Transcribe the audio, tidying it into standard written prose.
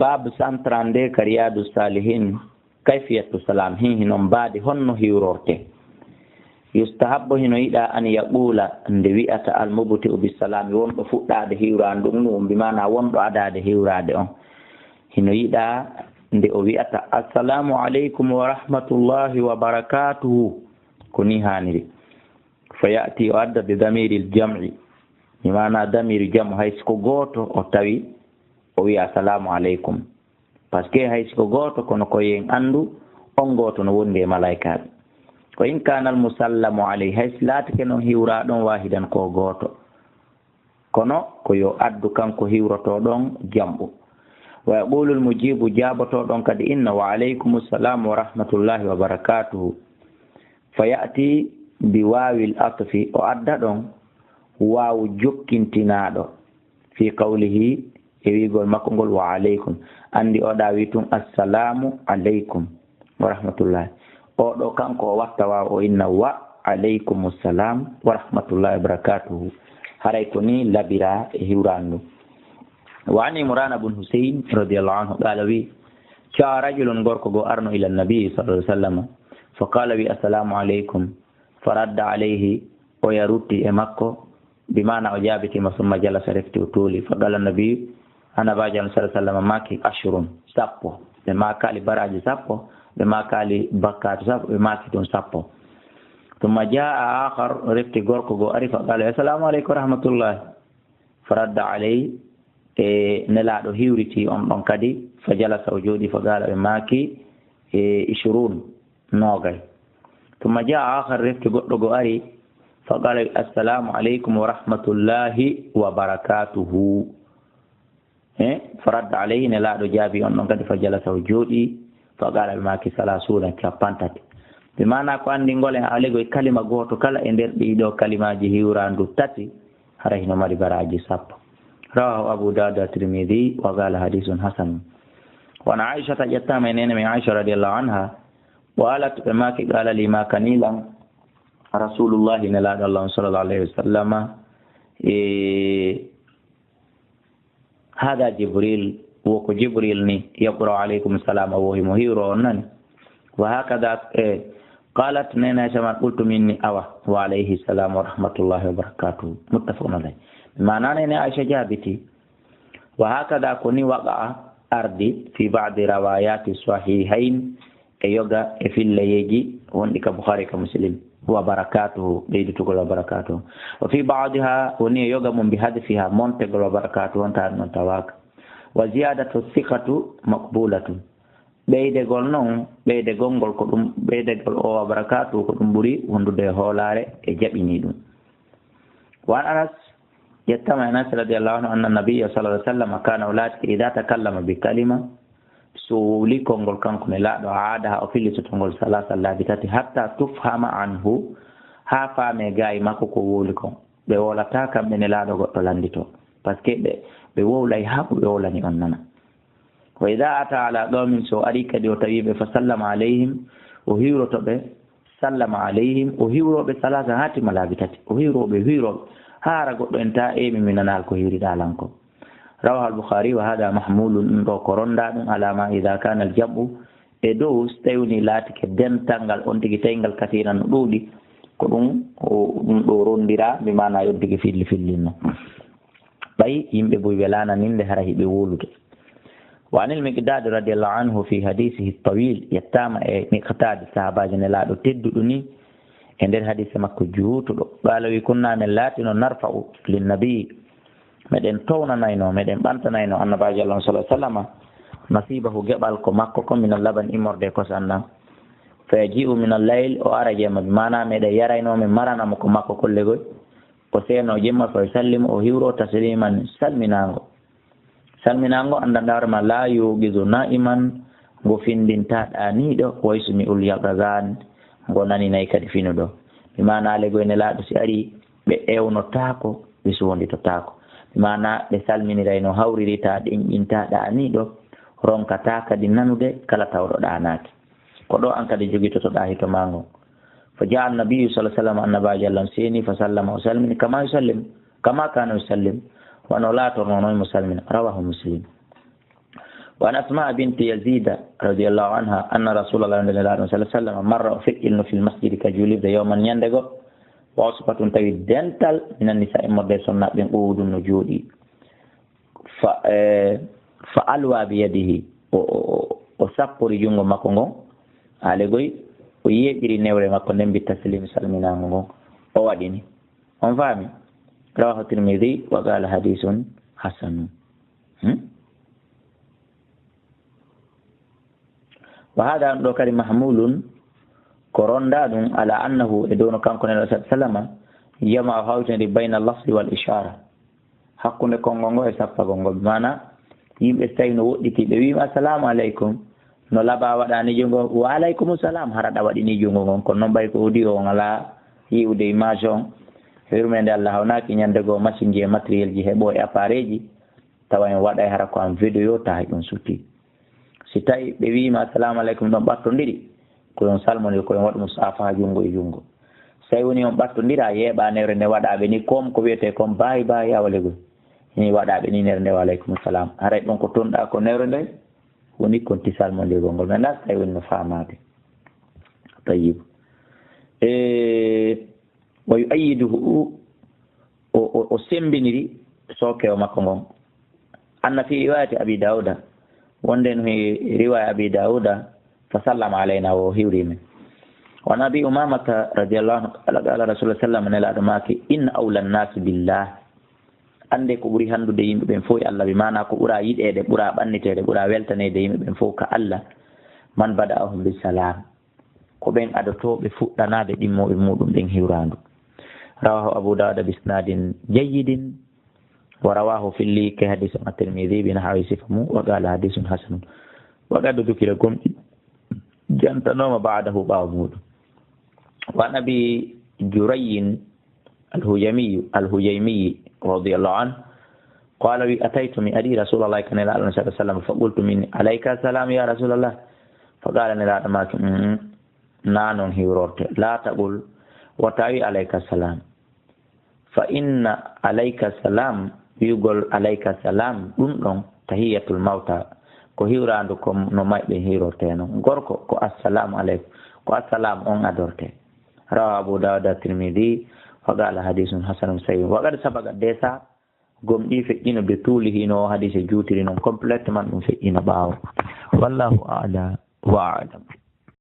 باب سانترانده كرياد الصالحين كيفية السلام هنم بعد هن هيورورته يستحب هنا إلى أن يقول ندوية المبتئ بالسلام يوم بفوت هذا هيوران دونهم بمعنى وم هذا هيوران دون هنا إلى ندوية السلام عليكم ورحمة الله وبركاته كوني هاني فيأتي وعد بضمير الجمع بمعنى ضمير الجمع هيسكو غوتو أو وي السلام عليكم باسكي هيسكو غوتو كونو كوين أندو on goto no wonde malaikaɓe ko in kana al musallamu alayhi hay laati keno hiwra ɗon wahidan ko goto kono ko yo addu kanko hiwroto ɗon jamɓu wa yaqulu al mujibu jaboto ɗon kadi inna wa alaykum assalam wa rahmatullahi wa barakatuhu fa ya'ti bi wawil atfi o adda ɗon wawu jokkintinaɗo fi qawlihi e wigol makko ngol wa alaykum andi oɗa wi tun assalamu alaykum wa rahmatullahi oɗo kanko o watta waw o inna wa alaykum assalam wa rahmatullahi wa barakatuhu haray ko ni labira e hiwrandu wa an imran ibn husayn radiyallahu anhu qala wi ca rajulun gorko go arno ila nabi sallallahu alaihi wasallam fa qala wi assalamu alaykum faradda alayhi o yarutti e makko bimana o jabitima summa jalasa refti o tuuli fa qala nabi ana bajam sallallahu alaihi wasallam maki ashrun sappo be makali baraji sappo be makali bakkatu sappo be maki don sappo thumma jaa akhar refti gorko go ari fa qala assalamu alaykum rahmatullah faradda alayhi e nelado hiwriti on don kadi fa jalasa o jodi fa qala be maki e 20 nogay thumma jaa akhar refti goddo go ari fa qala assalamu alaykum wa rahmatullahi wa barakatuhu فرد عليه نلادو جابي on non kadi fa jalasa o jodi fa qala maki salasuna capantati bimana ko andi ngole alego e kalima goto kala e der ɗiɗo kalimaji hiwrandu tati hara hino mari baraji sappo rawahu abu dawud at-tirmidhi wa qala hadithun hasan wa ana aisha tajattama nene min aisha radhiyallahu anha qalat maki qala li ma kanilan rasulullah sallallahu alaihi wasallam هذا جبريل وكو جبريل ني يقرأ عليكم السلام وهو مهيرون وهكذا قالت نينا شما قلت مني أوى وعليه السلام ورحمة الله وبركاته متفق عليه معنى نينا عائشة جابتي وهكذا كوني وقع أرضي في بعض روايات الصحيحين يوغا في الليجي وندك بخاري كمسلم وبركاته بيد تقول وبركاته وفي بعضها وني يوغا من بهدفها منتقل وبركاته وانتهى من تواك وزيادة الثقة مقبولة بيد قول نون بيد قول كدوم بيد قول وبركاته كدوم بري وندو ده هولاره اجابيني دون وعن أنس يتمع أنس رضي الله عنه أن النبي صلى الله عليه وسلم كان أولاد إذا تكلم بكلمة سولي كونغول كانكم لا عادها او فيلي تونغول ثلاثه لابتات حتى تفهم عنه هافا ميغاي ماكو كو ووليكم be wala taka men la do goddo landito paske be wowlay habu be wolani on nana wa idha ata ala qawmin so ari kadi o tawi be fa sallama alayhim o hiwro to be sallama alayhim o hiwro be salasa hati malabitati o hiwro be hiwro hara goddo enta e mi minanal ko hiwri dalanko رواه البخاري وهذا محمول كوروندا على ما إذا كان الجمع إدو استيوني لاتك دن تنغل أنتك تنغل كثيرا نقولي كدون دورون ديرا بمعنى يدك في اللين باي يمبي بويلانا نين لهره بيولد وعن المقداد رضي الله عنه في حديثه الطويل يتام مقتاد صحابة جنلا تدوني عند الحديث مكجوت قالوا كنا من لاتنا نرفع للنبي meden tawna nayno meden banta nayno annabaji Allah sallallahu alaihi wasallam nasibahu gebal ko makko ko min laban imorde ko sanna faji'u min al-layl o araje mana mede yarayno min marana mo ko makko kollegol ko seno jemma fa sallim o hiwro tasliman salminango andandar ma la yugizu na'iman go findinta dani do waysumi ul yaqazan go nani nay kadi fino do bimana lego ene laado si ari be ewno tako bisu wondi to tako mana be salminira no hawririta ɗinɗinta ɗani ɗo ronkata kadi nanude kala tawɗo ɗanaki ko ɗo an kadi jogitotoɗa hito mango fa jaa annabiyu sallallahu alaihi wasallam annabaji Allah seni fa sallama o salmini kama kana yusallim wano latornono mo salmina rawahu muslim وعن أسماء بنت يزيد رضي الله عنها أن رسول الله صلى الله عليه وسلم مر في المسجد كجوليب يوما يندغو وصفة تاوي دنتال من النساء مرضى سنة بين قود النجود فألوى بيده وسقر جنغ مكونغ عليغوي ويجري نوري مكونن بالتسليم سلمنا غنغ واديني on fami rawahu Tirmidhi wa qala hadithun hasan. وهذا ذكر محمول كوروندا دون على أنه يدون كان كنا سلama يما هاوتن بين اللفظ والإشارة حقنا كونغو يسافا كونغو بمعنى يمستينو وديتي بيم السلام عليكم no laba wadani jongo wa alaikum salam harada wadini jongo gon kon non bay ko udi o ngala yiwde image on hirmende Allah honaki nyande go machine ji matériel ji hebo e appareil ji tawa en wada hara ko am video ta dum suti si tawi ɓe wiima assalamu aleykum ɗon ɓattondiri koyon salmoni koyon waɗa musafa junngo e junngo so tawi woni on ɓattondira yeeɓa newre nde waɗaɓe ni comme ko wiyete comme bayi awalegol ni waɗaɓe ni newre nde wa aleykum salam haray ɗon ko tonɗa ko newre nde woni konti salmondirgol ngol mais nda so tawi woni no famade tayib wa yuayiduhu o sembiniri sokewo makko ngon anna fi riwayati abi dauda wonde no riwaya abi dauda fa sallama alayna wa hiwrimi wa nabi umamata radiyallahu anhu qala rasulullah sallallahu alaihi wasallam inna awla an-nas billah ande ko buri handude yimbe ben fo Allah bi mana ko bura yidede bura bannitede bura weltanede yimbe ben fo ka Allah man bada'ahum bis salam ko ben adotobe fuddanade dimmobe mudum ben hiwrandu rawahu abu dawud bi isnadin jayyidin ورواه في اللي كحديث الترمذي بن حويس فمو وقال حديث حسن وقد ذكر لكم جنت نوم بعده بعض وعن ابي جري الهجيمي رضي الله عنه قال اتيت من ابي رسول الله صلى الله عليه وسلم فقلت من عليك السلام يا رسول الله فقال لا ما نانون هيروت لا تقول وتاوي عليك السلام فإن عليك السلام yugol alayka salam ɗum ɗon tahiyatul mawta ko hiwrandu ko no mayɓe hirorteno gorko ko assalamu aleykum ko assalam on adorte rawa abu dawud at-tirmidhi wa qala hadithun hasanun sahih wa qad sabaga desa gomɗi feƴƴino be tuuli hino hadise juutiri noon complètement ɗum feƴƴino ɓaawo wallahu a'la wa a'lam.